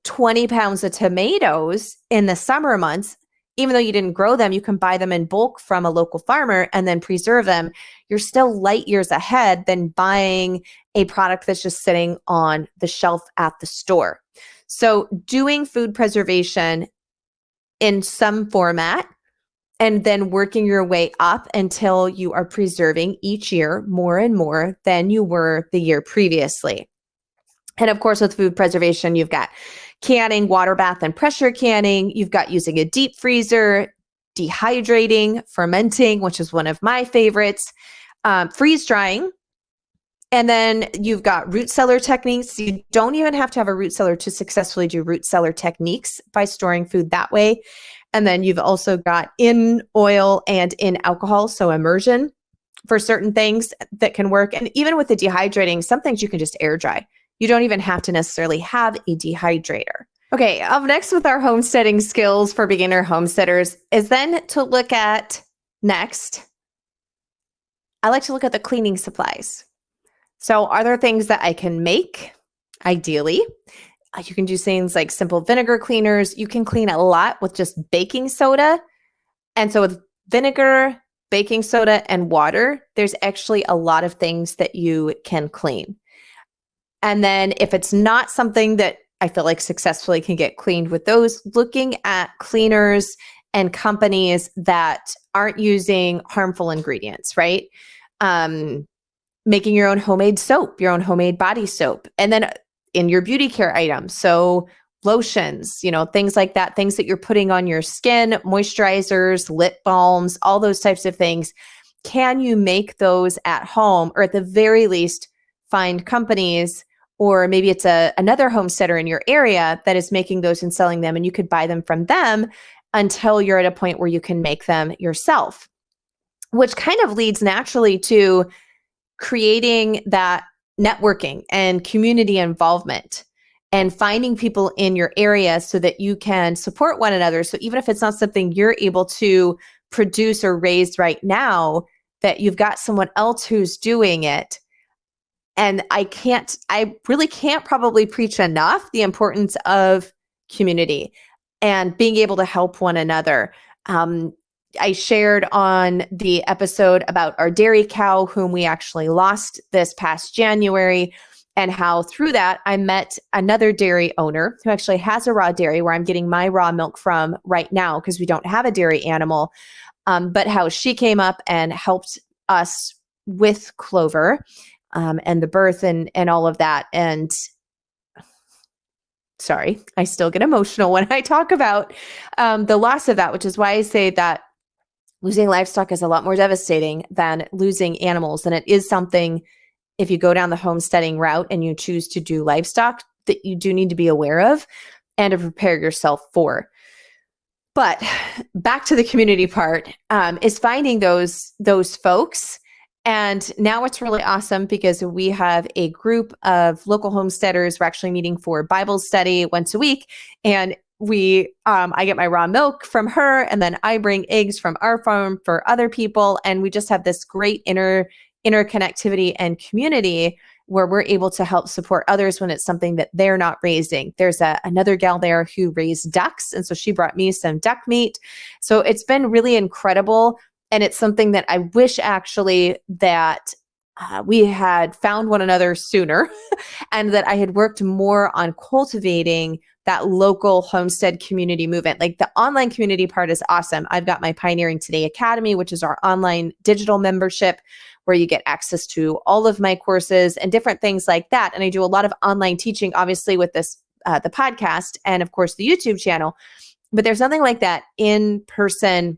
20 pounds of tomatoes in the summer months, even though you didn't grow them, you can buy them in bulk from a local farmer and then preserve them. You're still light years ahead than buying a product that's just sitting on the shelf at the store. So doing food preservation in some format and then working your way up until you are preserving each year more and more than you were the year previously. And of course, with food preservation, you've got canning, water bath, and pressure canning. You've got using a deep freezer, dehydrating, fermenting, which is one of my favorites, freeze drying. And then you've got root cellar techniques. You don't even have to have a root cellar to successfully do root cellar techniques by storing food that way. And then you've also got in oil and in alcohol, so immersion for certain things that can work. And even with the dehydrating, some things you can just air dry. You don't even have to necessarily have a dehydrator. Okay, up next with our homesteading skills for beginner homesteaders is then to look at I like to look at the cleaning supplies. So are there things that I can make? Ideally, you can do things like simple vinegar cleaners. You can clean a lot with just baking soda. And so with vinegar, baking soda, and water, there's actually a lot of things that you can clean. And then if it's not something that I feel like successfully can get cleaned with those, looking at cleaners and companies that aren't using harmful ingredients, right? Making your own homemade soap, your own homemade body soap. And then in your beauty care items, so lotions, things like that, things that you're putting on your skin, moisturizers, lip balms, all those types of things. Can you make those at home, or at the very least, find companies, or maybe it's another homesteader in your area that is making those and selling them, and you could buy them from them until you're at a point where you can make them yourself, which kind of leads naturally to creating that networking and community involvement and finding people in your area so that you can support one another. So even if it's not something you're able to produce or raise right now, that you've got someone else who's doing it. And I really can't probably preach enough the importance of community and being able to help one another. I shared on the episode about our dairy cow, whom we actually lost this past January, and how through that I met another dairy owner who actually has a raw dairy where I'm getting my raw milk from right now because we don't have a dairy animal, but how she came up and helped us with Clover and the birth and all of that. And sorry, I still get emotional when I talk about the loss of that, which is why I say that losing livestock is a lot more devastating than losing animals. And it is something, if you go down the homesteading route and you choose to do livestock, that you do need to be aware of and to prepare yourself for. But back to the community part, is finding those folks And now it's really awesome because we have a group of local homesteaders. We're actually meeting for Bible study once a week. And I get my raw milk from her, and then I bring eggs from our farm for other people. And we just have this great interconnectivity and community where we're able to help support others when it's something that they're not raising. There's another gal there who raised ducks. And so she brought me some duck meat. So it's been really incredible. And it's something that I wish actually that we had found one another sooner and that I had worked more on cultivating that local homestead community movement. Like the online community part is awesome. I've got my Pioneering Today Academy, which is our online digital membership where you get access to all of my courses and different things like that. And I do a lot of online teaching, obviously with this, the podcast and of course the YouTube channel, but there's nothing like that in-person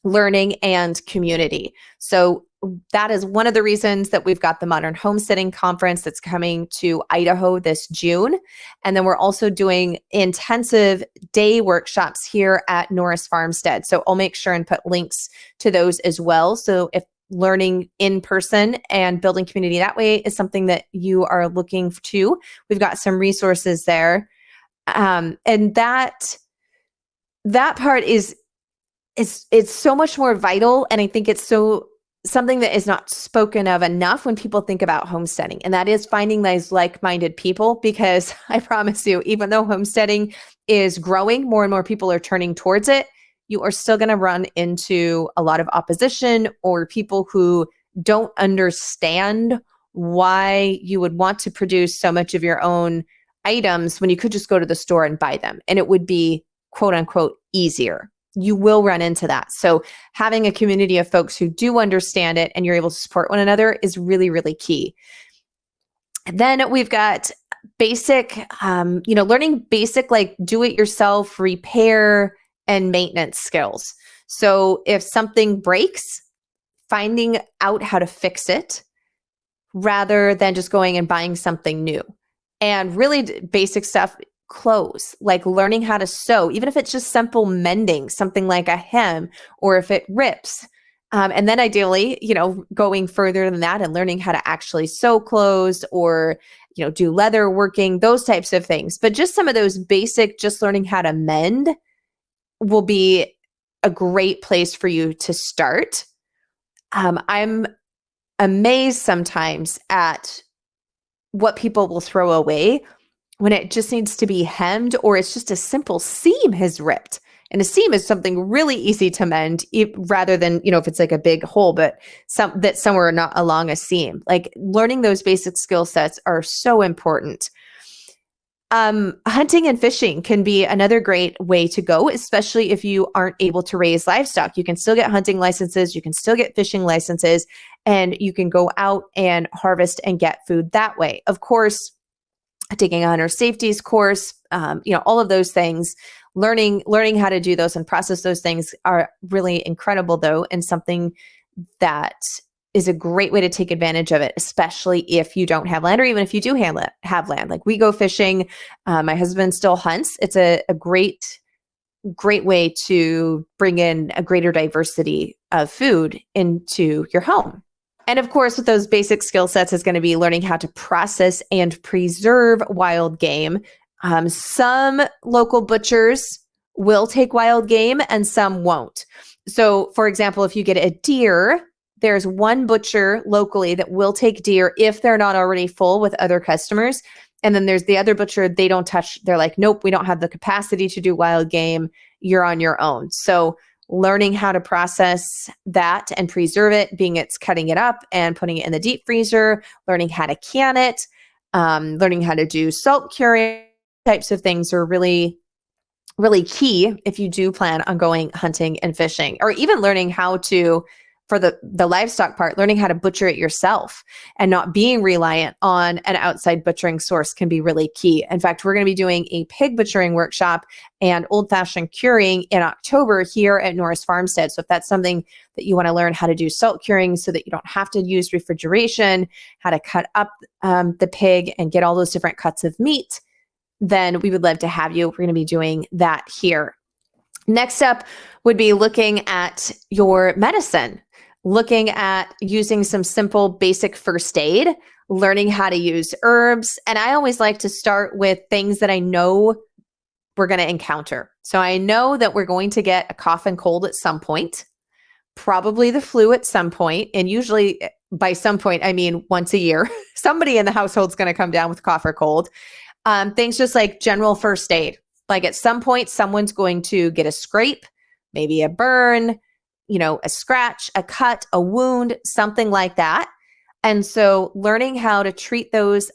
learning and community. So that is one of the reasons that we've got the Modern Homesteading Conference that's coming to Idaho this June. And then we're also doing intensive day workshops here at Norris Farmstead. So I'll make sure and put links to those as well. So if learning in person and building community that way is something that you are looking to, we've got some resources there. And that part it's so much more vital. And I think it's something that is not spoken of enough when people think about homesteading. And that is finding those like-minded people, because I promise you, even though homesteading is growing, more and more people are turning towards it, you are still going to run into a lot of opposition or people who don't understand why you would want to produce so much of your own items when you could just go to the store and buy them. And it would be quote unquote easier. You will run into that. So having a community of folks who do understand it and you're able to support one another is really, really key. And then we've got basic, learning basic like do-it-yourself repair and maintenance skills. So if something breaks, finding out how to fix it rather than just going and buying something new. And really basic stuff, clothes, like learning how to sew, even if it's just simple mending, something like a hem, or if it rips. And then ideally, going further than that and learning how to actually sew clothes or, do leather working, those types of things. But just some of those basic, just learning how to mend will be a great place for you to start. I'm amazed sometimes at what people will throw away when it just needs to be hemmed, or it's just a simple seam has ripped. And a seam is something really easy to mend rather than, if it's like a big hole, but somewhere not along a seam. Like learning those basic skill sets are so important. Hunting and fishing can be another great way to go, especially if you aren't able to raise livestock. You can still get hunting licenses, you can still get fishing licenses, and you can go out and harvest and get food that way. Of course, taking a hunter safeties course, all of those things, learning how to do those and process those things are really incredible though, and something that is a great way to take advantage of it, especially if you don't have land, or even if you do have land. Like we go fishing, my husband still hunts. It's a great way to bring in a greater diversity of food into your home. And of course, with those basic skill sets is going to be learning how to process and preserve wild game. Some local butchers will take wild game and some won't. So for example, if you get a deer, there's one butcher locally that will take deer if they're not already full with other customers. And then there's the other butcher, they don't touch, they're like, nope, we don't have the capacity to do wild game. You're on your own. So learning how to process that and preserve it, being it's cutting it up and putting it in the deep freezer, learning how to can it, learning how to do salt curing, types of things are really, really key if you do plan on going hunting and fishing, or even learning how to, for the livestock part, learning how to butcher it yourself and not being reliant on an outside butchering source can be really key. In fact, we're going to be doing a pig butchering workshop and old-fashioned curing in October here at Norris Farmstead. So if that's something that you want to learn how to do salt curing so that you don't have to use refrigeration, how to cut up the pig and get all those different cuts of meat, then we would love to have you. We're going to be doing that here. Next up would be looking at your medicine. looking at using some simple basic first aid, learning how to use herbs. And I always like to start with things that I know we're going to encounter. So I know that we're going to get a cough and cold at some point, probably the flu at some point. And usually by some point, I mean once a year, somebody in the household's going to come down with cough or cold. Things just like general first aid. Like at some point, someone's going to get a scrape, maybe a burn, a scratch, a cut, a wound, something like that. And so learning how to treat those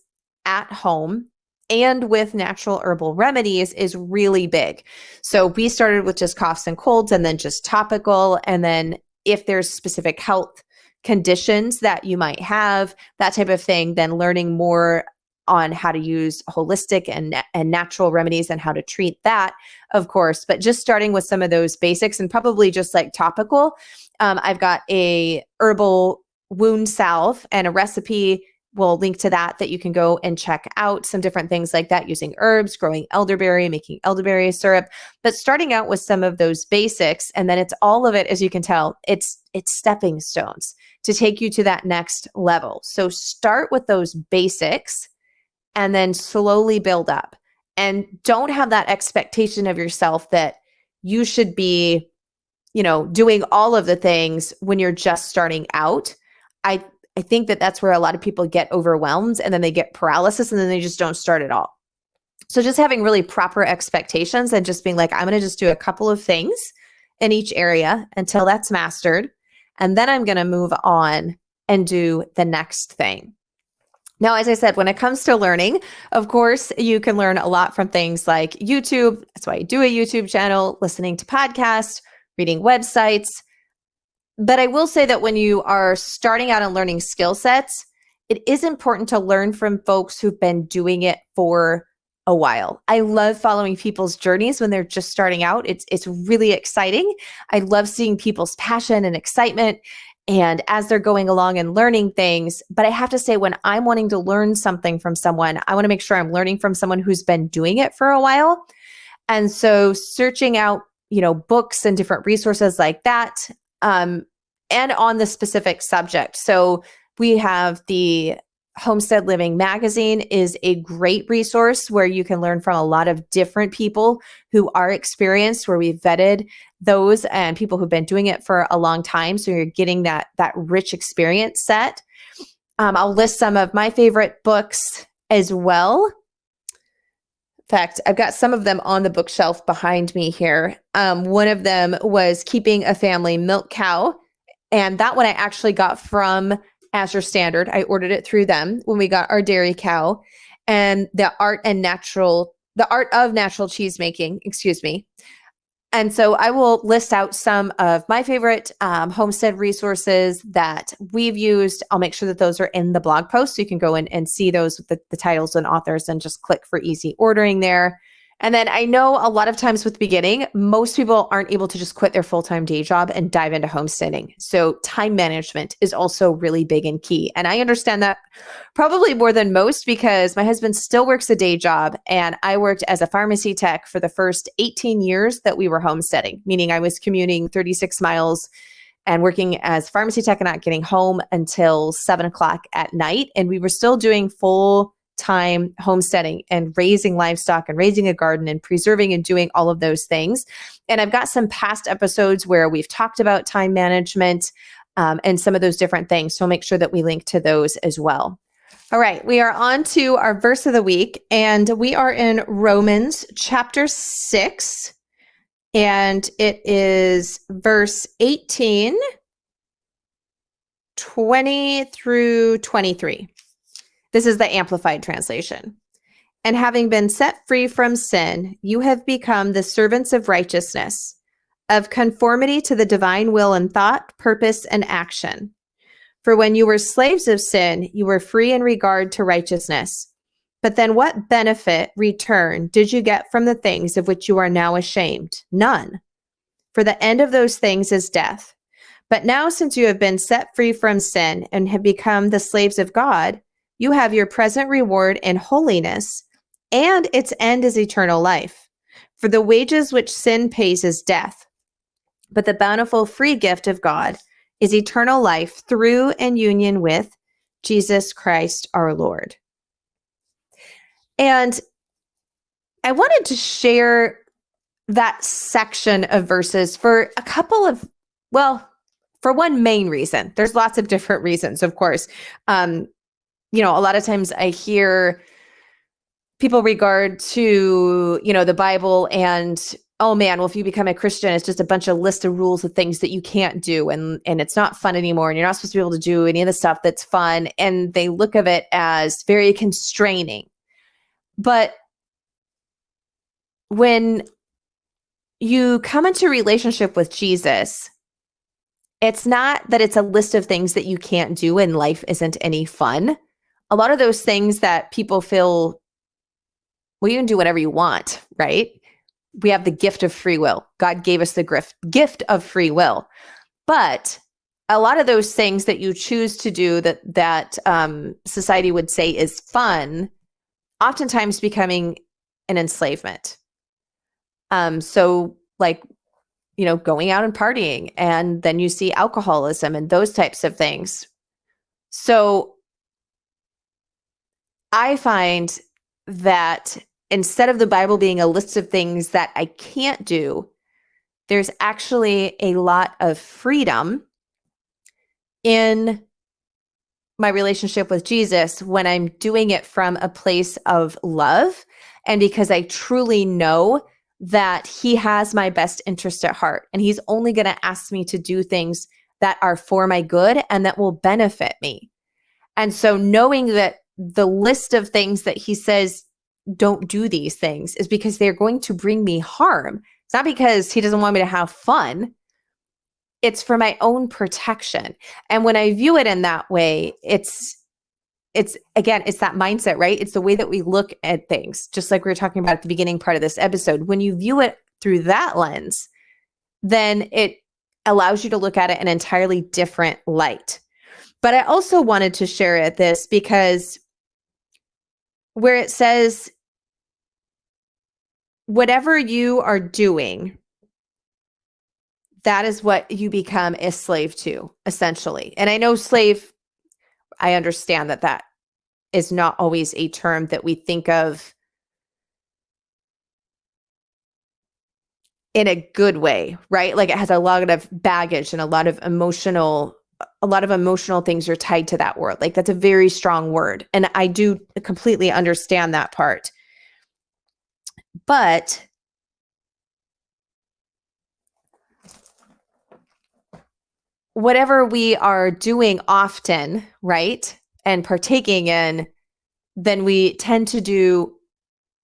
at home and with natural herbal remedies is really big. So we started with just coughs and colds and then just topical. And then if there's specific health conditions that you might have, that type of thing, then learning more on how to use holistic and natural remedies and how to treat that, of course, but just starting with some of those basics and probably just like topical. I've got a herbal wound salve and a recipe. We'll link to that you can go and check out some different things like that using herbs, growing elderberry, making elderberry syrup, but starting out with some of those basics. And then it's all of it, as you can tell, it's stepping stones to take you to that next level. So start with those basics and then slowly build up, and don't have that expectation of yourself that you should be, doing all of the things when you're just starting out. I think that that's where a lot of people get overwhelmed and then they get paralysis and then they just don't start at all. So just having really proper expectations and just being like, I'm going to just do a couple of things in each area until that's mastered. And then I'm going to move on and do the next thing. Now, as I said, when it comes to learning, of course, you can learn a lot from things like YouTube. That's why I do a YouTube channel, listening to podcasts, reading websites. But I will say that when you are starting out and learning skill sets, it is important to learn from folks who've been doing it for a while. I love following people's journeys when they're just starting out. It's really exciting. I love seeing people's passion and excitement and as they're going along and learning things. But I have to say, when I'm wanting to learn something from someone, I want to make sure I'm learning from someone who's been doing it for a while. And so searching out, books and different resources like that, and on the specific subject. So we have the Homestead Living magazine is a great resource where you can learn from a lot of different people who are experienced, where we've vetted those and people who've been doing it for a long time. So you're getting that rich experience set. I'll list some of my favorite books as well. In fact, I've got some of them on the bookshelf behind me here. One of them was Keeping a Family Milk Cow. And that one I actually got from Azure Standard. I ordered it through them when we got our dairy cow. And the art of natural cheese making, And so I will list out some of my favorite homestead resources that we've used. I'll make sure that those are in the blog post, so you can go in and see those with the titles and authors and just click for easy ordering there. And then I know a lot of times with the beginning, most people aren't able to just quit their full-time day job and dive into homesteading. So time management is also really big and key. And I understand that probably more than most because my husband still works a day job and I worked as a pharmacy tech for the first 18 years that we were homesteading, meaning I was commuting 36 miles and working as pharmacy tech and not getting home until 7 o'clock at night. And we were still doing full time homesteading and raising livestock and raising a garden and preserving and doing all of those things. And I've got some past episodes where we've talked about time management and some of those different things. So make sure that we link to those as well. All right, we are on to our verse of the week, and we are in Romans chapter 6, and it is verse 18, 20 through 23. This is the Amplified translation. And having been set free from sin, you have become the servants of righteousness, of conformity to the divine will in thought, purpose, and action. For when you were slaves of sin, you were free in regard to righteousness. But then what benefit, return, did you get from the things of which you are now ashamed? None. For the end of those things is death. But now, since you have been set free from sin and have become the slaves of God, you have your present reward in holiness, and its end is eternal life. For the wages which sin pays is death, but the bountiful free gift of God is eternal life through and union with Jesus Christ our Lord. And I wanted to share that section of verses for a couple of, well, for one main reason. There's lots of different reasons, of course. A lot of times I hear people regard to, the Bible and, oh man, well, if you become a Christian, it's just a bunch of list of rules of things that you can't do. And it's not fun anymore. And you're not supposed to be able to do any of the stuff that's fun. And they look of it as very constraining. But when you come into relationship with Jesus, it's not that it's a list of things that you can't do and life isn't any fun. A lot of those things that people feel, well, you can do whatever you want, right? We have the gift of free will. God gave us the gift of free will. But a lot of those things that you choose to do that society would say is fun, oftentimes becoming an enslavement. So like, going out and partying, and then you see alcoholism and those types of things. So I find that instead of the Bible being a list of things that I can't do, there's actually a lot of freedom in my relationship with Jesus when I'm doing it from a place of love, and because I truly know that he has my best interest at heart, and he's only going to ask me to do things that are for my good and that will benefit me. And so knowing that the list of things that he says, don't do these things, is because they're going to bring me harm. It's not because he doesn't want me to have fun. It's for my own protection. And when I view it in that way, it's that mindset, right? It's the way that we look at things, just like we were talking about at the beginning part of this episode. When you view it through that lens, then it allows you to look at it in an entirely different light. But I also wanted to share this because where it says, whatever you are doing, that is what you become a slave to, essentially. And I know slave, I understand that is not always a term that we think of in a good way, right? Like it has a lot of baggage and a lot of emotional things are tied to that word. Like that's a very strong word. And I do completely understand that part. But whatever we are doing often, right, and partaking in, then we tend to do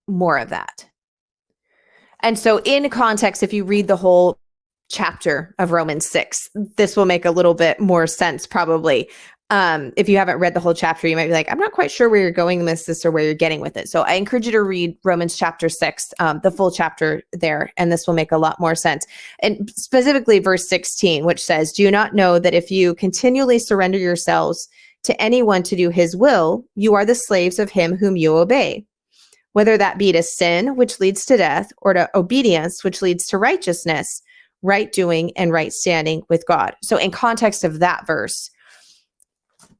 more of that. And so in context, if you read the whole chapter of Romans 6, this will make a little bit more sense probably. If you haven't read the whole chapter, you might be like, I'm not quite sure where you're going with this or where you're getting with it. So I encourage you to read Romans chapter 6, the full chapter there, and this will make a lot more sense. And specifically verse 16, which says, do you not know that if you continually surrender yourselves to anyone to do his will, you are the slaves of him whom you obey, whether that be to sin, which leads to death, or to obedience, which leads to righteousness, right doing, and right standing with God. So in context of that verse,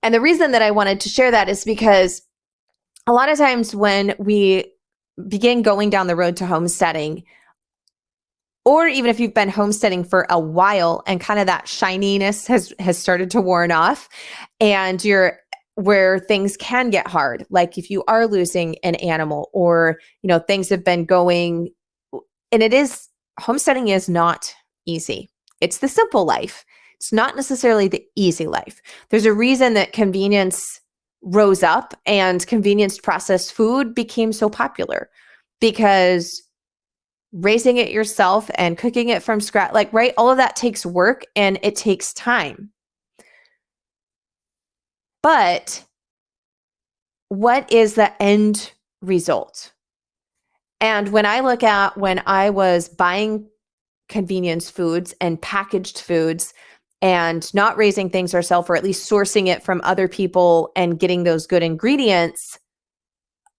and the reason that I wanted to share that is because a lot of times when we begin going down the road to homesteading, or even if you've been homesteading for a while and kind of that shininess has started to worn off, and you're where things can get hard, like if you are losing an animal, or things have been going, and homesteading is not easy. It's the simple life. It's not necessarily the easy life. There's a reason that convenience rose up and convenience processed food became so popular, because raising it yourself and cooking it from scratch, right, all of that takes work and it takes time. But what is the end result? And when I look at when I was buying convenience foods and packaged foods and not raising things ourselves, or at least sourcing it from other people and getting those good ingredients,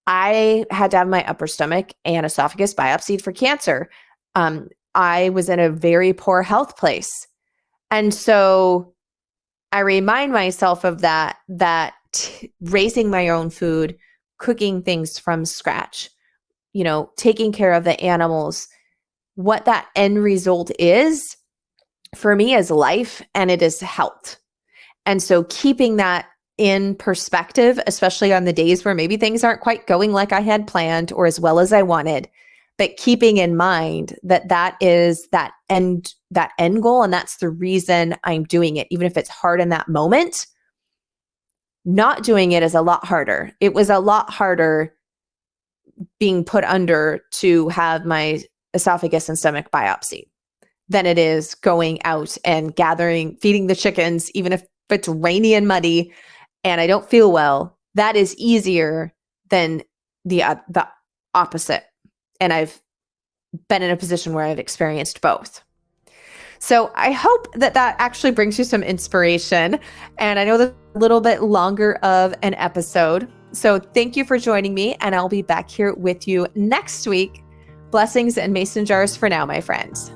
I had to have my upper stomach and esophagus biopsied for cancer. I was in a very poor health place. And so I remind myself of that raising my own food, cooking things from scratch, taking care of the animals, what that end result is for me is life, and it is health. And so keeping that in perspective, especially on the days where maybe things aren't quite going like I had planned or as well as I wanted, but keeping in mind that is that end goal, and that's the reason I'm doing it, even if it's hard in that moment. Not doing it is a lot harder. It was a lot harder being put under to have my esophagus and stomach biopsy than it is going out and feeding the chickens, even if it's rainy and muddy and I don't feel well. That is easier than the opposite. And I've been in a position where I've experienced both. So I hope that actually brings you some inspiration. And I know that's a little bit longer of an episode. So thank you for joining me, and I'll be back here with you next week. Blessings and mason jars for now, my friends.